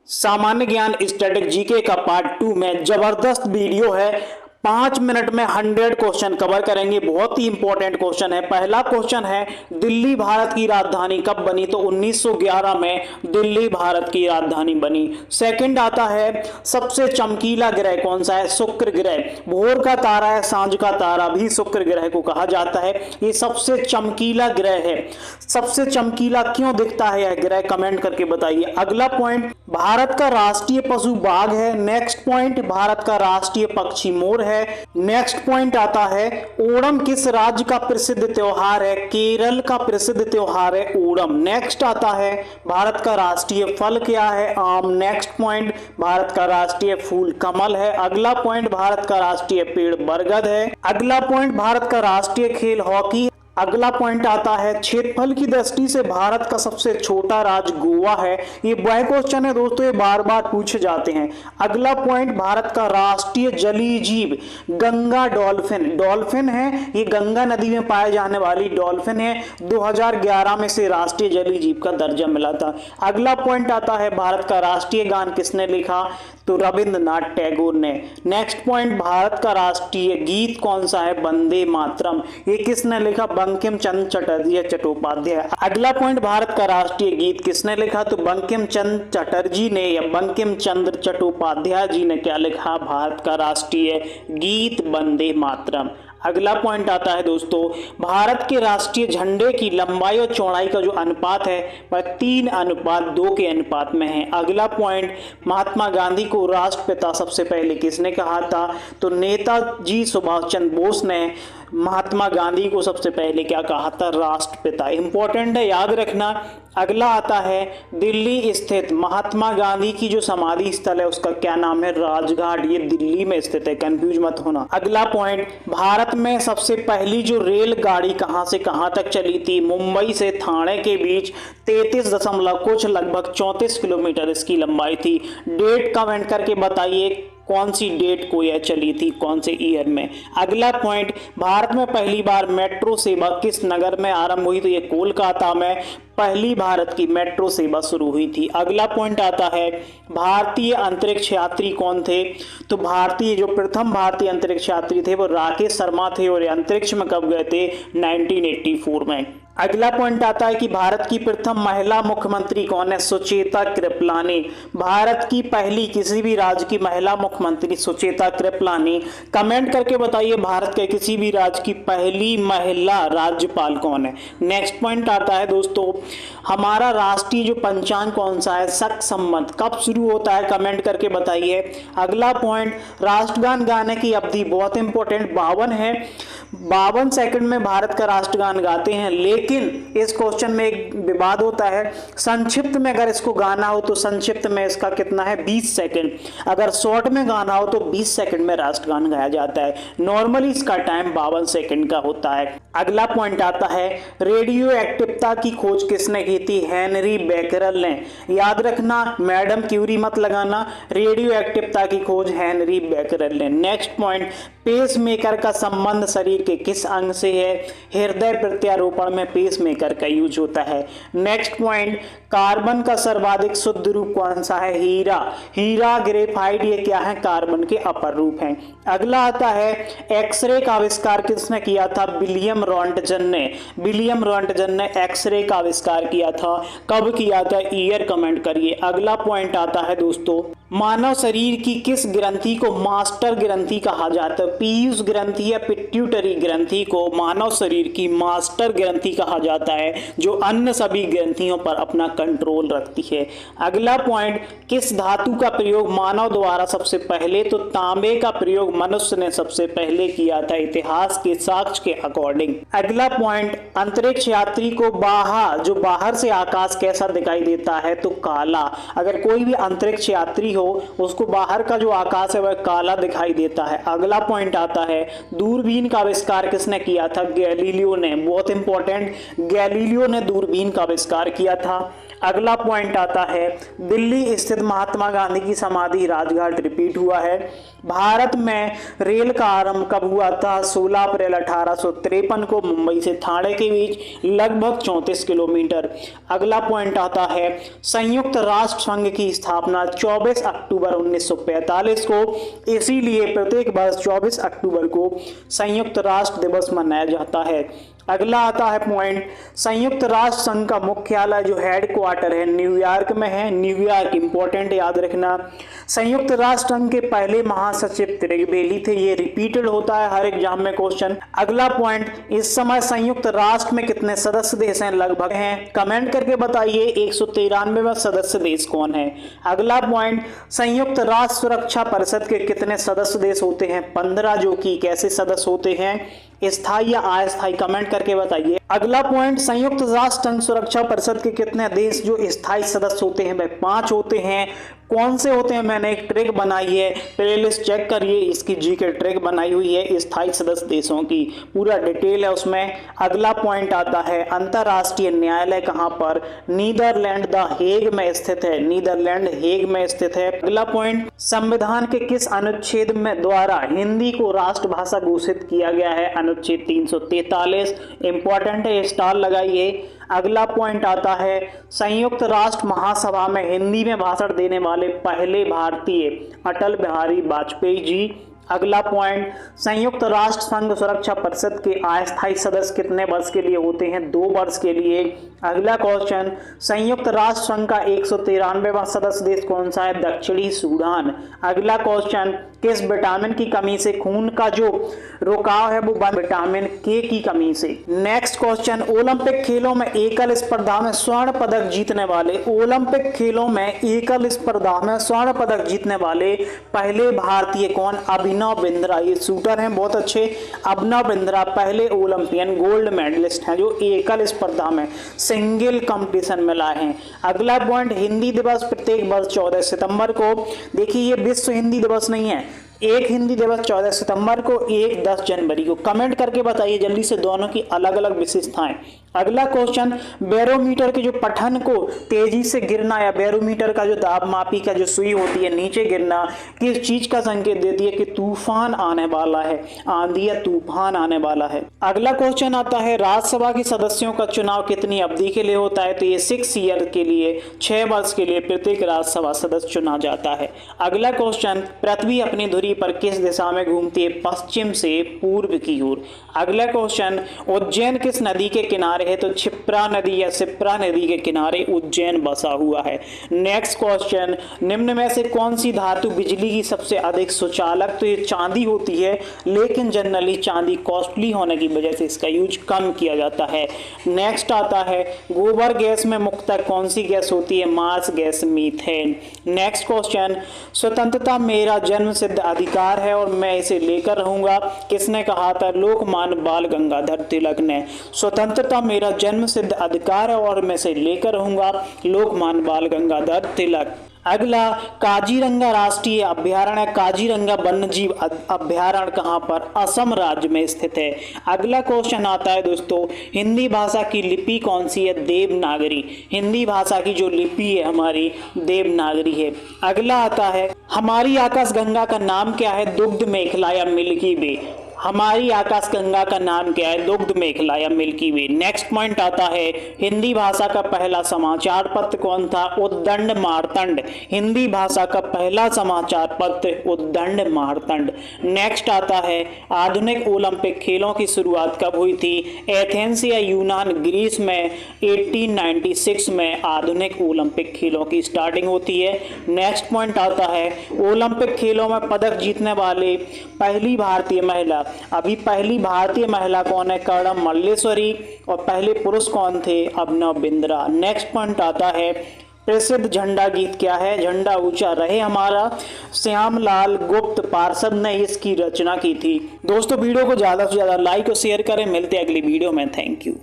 सामान्य ज्ञान static GK का पार्ट 2 में जबरदस्त वीडियो है। 5 मिनट में 100 क्वेश्चन कवर करेंगे। बहुत ही इंपॉर्टेंट क्वेश्चन है। पहला क्वेश्चन है, दिल्ली भारत की राजधानी कब बनी? तो 1911 में दिल्ली भारत की राजधानी बनी। सेकंड आता है, सबसे चमकीला ग्रह कौन सा है? शुक्र ग्रह। भोर का तारा है, सांझ का तारा भी शुक्र ग्रह को कहा जाता है। ये सबसे चमकीला ग्रह है। सबसे चमकीला क्यों दिखता है यह ग्रह? कमेंट करके बताइए। अगला पॉइंट, भारत का राष्ट्रीय पशु बाघ है। नेक्स्ट पॉइंट, भारत का राष्ट्रीय पक्षी मोर है। नेक्स्ट पॉइंट आता है, ओणम किस राज्य का प्रसिद्ध त्योहार है? केरल का प्रसिद्ध त्योहार है ओणम। नेक्स्ट आता है, भारत का राष्ट्रीय फल क्या है? आम। नेक्स्ट पॉइंट, भारत का राष्ट्रीय फूल कमल है। अगला पॉइंट, भारत का राष्ट्रीय पेड़ बरगद है। अगला पॉइंट, भारत का राष्ट्रीय खेल हॉकी। अगला पॉइंट आता है, क्षेत्रफल की दृष्टि से भारत का सबसे छोटा राज्य गोवा है। ये वह क्वेश्चन है दोस्तों, ये बार बार पूछे जाते हैं। अगला पॉइंट, भारत का राष्ट्रीय जलीय जीव गंगा डॉल्फिन। डॉल्फिन है, ये गंगा नदी में पाए जाने वाली डॉल्फिन है। 2011 में से राष्ट्रीय जलीय जीव का दर्जा मिला था। अगला पॉइंट आता है, भारत का राष्ट्रीय गान किसने लिखा? तो रविंद्रनाथ टैगोर ने। नेक्स्ट पॉइंट, भारत का राष्ट्रीय गीत कौन सा है? वंदे मातरम। ये किसने लिखा? बंकिम चंद्र चटर्जी चट्टोपाध्याय। अगला पॉइंट, भारत का राष्ट्रीय गीत किसने लिखा? तो बंकिम चंद्र चटर्जी ने या बंकिम चंद्र चट्टोपाध्याय जी ने क्या लिखा? भारत का राष्ट्रीय गीत वंदे मातरम। अगला पॉइंट आता है दोस्तों, भारत के राष्ट्रीय झंडे की लंबाई और चौड़ाई का जो अनुपात है वह 3:2 के अनुपात में है। अगला पॉइंट, महात्मा गांधी को राष्ट्रपिता सबसे पहले किसने कहा था? तो नेताजी सुभाष चंद्र बोस ने महात्मा गांधी को सबसे पहले क्या कहा था? राष्ट्रपिता। इंपॉर्टेंट है, याद रखना। अगला आता है, दिल्ली स्थित महात्मा गांधी की जो समाधि स्थल है उसका क्या नाम है? राजघाट। ये दिल्ली में स्थित है, कंफ्यूज मत होना। अगला पॉइंट, भारत में सबसे पहली जो रेलगाड़ी कहां से कहां तक चली थी? मुंबई से थाने के बीच 33 दशमलव कुछ लगभग 34 किलोमीटर इसकी लंबाई थी। डेट कमेंट करके बताइए कौन सी डेट को यह चली थी, कौन से ईयर में। अगला पॉइंट, भारत में पहली बार मेट्रो सेवा किस नगर में आरंभ हुई? तो ये कोलकाता में पहली भारत की मेट्रो सेवा शुरू हुई थी। अगला पॉइंट आता है, भारतीय अंतरिक्ष यात्री कौन थे? तो जो प्रथम भारतीय अंतरिक्ष यात्री थे वो राकेश शर्मा थे और अंतरिक्ष में कब गए थे? 1984 में। अगला पॉइंट आता है कि भारत की प्रथम महिला मुख्यमंत्री कौन है? सुचेता कृपलानी। भारत की पहली किसी भी राज्य की महिला मुख्यमंत्री सुचेता कृपलानी। कमेंट करके बताइए भारत के किसी भी राज्य की पहली महिला राज्यपाल कौन है। नेक्स्ट पॉइंट आता है दोस्तों, हमारा राष्ट्रीय जो पंचांग कौन सा है? शक संवत। कब शुरू होता है? कमेंट करके बताइए। अगला पॉइंट, राष्ट्रगान गाने की अवधि बहुत इंपॉर्टेंट 52 है। 52 सेकंड में भारत का राष्ट्रगान गाते हैं, लेकिन इस क्वेश्चन में एक विवाद होता है। संक्षिप्त में अगर इसको गाना हो तो संक्षिप्त में इसका कितना है? 20 सेकंड। अगर शॉर्ट में गाना हो तो 20 सेकंड में राष्ट्रगान गाया जाता है। नॉर्मली इसका टाइम 52 सेकंड का होता है। अगला पॉइंट आता है, रेडियो एक्टिविटी की खोज किसने की थी? हेनरी बेकरल ने। याद रखना, मैडम क्यूरी मत लगाना। रेडियो एक्टिविटी की खोज हेनरी बेकरल ने। नेक्स्ट पॉइंट, पेसमेकर का संबंध शरीर के किस अंग से है? हृदय प्रत्यारोपण में पेसमेकर का यूज होता है। नेक्स्ट पॉइंट, कार्बन का सर्वाधिक शुद्ध रूप कौन सा है? हीरा। हीरा ग्रेफाइट ये क्या है? कार्बन के अपर रूप हैं। अगला आता है, एक्सरे का आविष्कार किसने किया था? विलियम रॉन्टगन ने। विलियम रॉन्टगन ने एक्सरे का आविष्कार किया था। कब किया था? ईयर कमेंट करिए। अगला पॉइंट आता है दोस्तों, मानव शरीर की किस ग्रंथि को मास्टर ग्रंथि कहा जाता है? पीयूष ग्रंथि या पिट्यूटरी ग्रंथि को मानव शरीर की मास्टर ग्रंथि कहा जाता है, जो अन्य सभी ग्रंथियों पर अपना कंट्रोल रखती है। अगला पॉइंट, किस धातु का प्रयोग मानव द्वारा सबसे पहले? तो तांबे का प्रयोग मनुष्य ने सबसे पहले किया था, इतिहास के साक्ष्य के अकॉर्डिंग। अगला पॉइंट, अंतरिक्ष यात्री को बाहर से आकाश कैसा दिखाई देता है? तो काला। अगर कोई भी अंतरिक्ष यात्री हो उसको बाहर का जो आकाश है वह काला दिखाई देता है। अगला पॉइंट आता है, दूरबीन का आविष्कार किसने किया था? गैलीलियो ने। बहुत इंपॉर्टेंट, गैलीलियो ने दूरबीन का आविष्कार किया था। अगला पॉइंट आता है दिल्ली स्थित महात्मा गांधी की समाधि राजघाट रिपीट हुआ है। भारत में रेल का आरंभ कब हुआ था? 16 अप्रैल 1853 को मुंबई से ठाणे के बीच लगभग 34 किलोमीटर। अगला पॉइंट आता है संयुक्त राष्ट्र संघ की स्थापना 24 अक्टूबर 1945 को, इसीलिए प्रत्येक वर्ष 24 अक्टूबर को संयुक्त राष्ट्र दिवस मनाया जाता है। अगला आता है पॉइंट संयुक्त राष्ट्र संघ का मुख्यालय जो हेडक्वार्टर है न्यूयॉर्क में है। न्यूयॉर्क इंपॉर्टेंट याद रखना। संयुक्त राष्ट्र संघ के पहले महासचिव त्रिवेली थे, ये रिपीटेड होता है हर एग्जाम में क्वेश्चन। अगला पॉइंट इस समय संयुक्त राष्ट्र में कितने सदस्य देश हैं? लगभग हैं, कमेंट करके बताइए 193वां सदस्य देश कौन है। अगला पॉइंट संयुक्त राष्ट्र सुरक्षा परिषद के कितने सदस्य देश होते हैं? 15, जो कि कैसे सदस्य होते हैं, स्थायी या अस्थायी, कमेंट करके बताइए। अगला पॉइंट संयुक्त राष्ट्र संघ सुरक्षा परिषद के कितने देश जो स्थायी सदस्य होते हैं? भाई 5 होते हैं। कौन से होते हैं? मैंने एक ट्रिक बनाई है, प्लेलिस्ट चेक करिए, इसकी जीके ट्रिक बनाई हुई है स्थायी सदस्य देशों की, पूरा डिटेल है उसमें। अगला पॉइंट आता है अंतरराष्ट्रीय न्यायालय कहां पर? नीदरलैंड द हेग में स्थित है। नीदरलैंड हेग में स्थित है। अगला पॉइंट संविधान के किस अनुच्छेद में द्वारा हिंदी को राष्ट्रभाषा घोषित किया गया है? अनुच्छेद 343। इंपॉर्टेंट है, स्टार लगाइए। अगला पॉइंट आता है संयुक्त राष्ट्र महासभा में हिंदी में भाषण देने वाले पहले भारतीय अटल बिहारी वाजपेयी जी। अगला पॉइंट संयुक्त राष्ट्र संघ सुरक्षा परिषद के अस्थायी सदस्य कितने वर्ष के लिए होते हैं? 2 वर्ष के लिए। अगला क्वेश्चन संयुक्त राष्ट्र संघ का 193वां सदस्य देश कौन सा है? दक्षिणी सूडान। अगला क्वेश्चन किस विटामिन की कमी से खून का जो रुकाव है वो विटामिन के की कमी से। नेक्स्ट क्वेश्चन ओलंपिक खेलों में एकल स्पर्धा में स्वर्ण पदक जीतने वाले, ओलंपिक खेलों में एकल स्पर्धा में स्वर्ण पदक जीतने वाले पहले भारतीय कौन? अभिनव बिंद्रा, ये शूटर हैं बहुत अच्छे। अभिनव बिंद्रा पहले ओलंपियन गोल्ड मेडलिस्ट हैं जो एकल स्पर्धा में सिंगल कंपटीशन में लाए हैं। अगला पॉइंट हिंदी दिवस प्रत्येक वर्ष 14 सितंबर को। देखिए ये विश्व हिंदी दिवस नहीं है, एक हिंदी दिवस 14 सितंबर को, एक 10 जनवरी को। कमेंट करके बताइए जल्दी से दोनों की अलग अलग विशेषताएं। अगला क्वेश्चन बैरोमीटर के जो पठन को तेजी से गिरना या बैरोमीटर का जो दाब मापी का जो सुई होती है नीचे गिरना किस चीज का संकेत देती है? कि तूफान आने वाला है, आंधी या तूफान आने वाला है। अगला क्वेश्चन आता है राज्यसभा के सदस्यों का चुनाव कितनी अवधि के लिए होता है? तो ये 6 ईयर के लिए, 6 वर्ष के लिए प्रत्येक राज्यसभा सदस्य चुना जाता है। अगला क्वेश्चन पृथ्वी अपनी धुरी पर किस दिशा में घूमती है? पश्चिम से पूर्व की ओर। अगला क्वेश्चन उज्जैन किस नदी के किनारे है? तो क्षिप्रा नदी या शिप्रा नदी के किनारे उज्जैन बसा हुआ है। नेक्स्ट क्वेश्चन निम्न में से कौन सी धातु बिजली की सबसे अधिक सुचालक? तो ये चांदी होती है, लेकिन जनरली चांदी कॉस्टली होने की वजह से इसका यूज कम किया जाता है। नेक्स्ट आता है गोबर गैस में मुख्यतः कौन सी गैस होती है? Marsh gas, methane. Next question स्वतंत्रता मेरा जन्म सिद्ध अधिकार है और मैं इसे लेकर रहूंगा, किसने कहा था? लोकमान्य बाल गंगाधर तिलक ने। स्वतंत्रता मेरा जन्म सिद्ध अधिकार है और मैं इसे लेकर रहूंगा, लोकमान्य बाल गंगाधर तिलक। अगला काजीरंगा राष्ट्रीय अभ्यारण्य, काजीरंगा वन्यजीव अभ्यारण्य कहां पर? असम राज्य में स्थित है। अगला क्वेश्चन आता है दोस्तों हिंदी भाषा की लिपि कौन सी है? देवनागरी। हिंदी भाषा की जो लिपि है हमारी देवनागरी है। अगला आता है हमारी आकाशगंगा का नाम क्या है? दुग्ध मेखला या मिल्की वे। हमारी आकाशगंगा का नाम क्या है? दुग्ध मेखला या मिल्की वे। नेक्स्ट पॉइंट आता है हिंदी भाषा का पहला समाचार पत्र कौन था? उद्दंड मार्तंड। हिंदी भाषा का पहला समाचार पत्र उद्दंड मार्तंड। नेक्स्ट आता है आधुनिक ओलंपिक खेलों की शुरुआत कब हुई थी? एथेंस या यूनान ग्रीस में 1896 में आधुनिक ओलंपिक खेलों की स्टार्टिंग होती है। नेक्स्ट पॉइंट आता है ओलंपिक खेलों में पदक जीतने वाले पहली भारतीय महिला। अभी पहली भारतीय महिला कौन है? कर्णम मल्लेश्वरी। और पहले पुरुष कौन थे? अभिनव बिंद्रा। नेक्स्ट पॉइंट आता है प्रसिद्ध झंडा गीत क्या है? झंडा ऊंचा रहे हमारा। श्यामलाल गुप्त पार्षद ने इसकी रचना की थी। दोस्तों वीडियो को ज्यादा से ज्यादा लाइक और शेयर करें। मिलते हैं अगली वीडियो में। Thank you.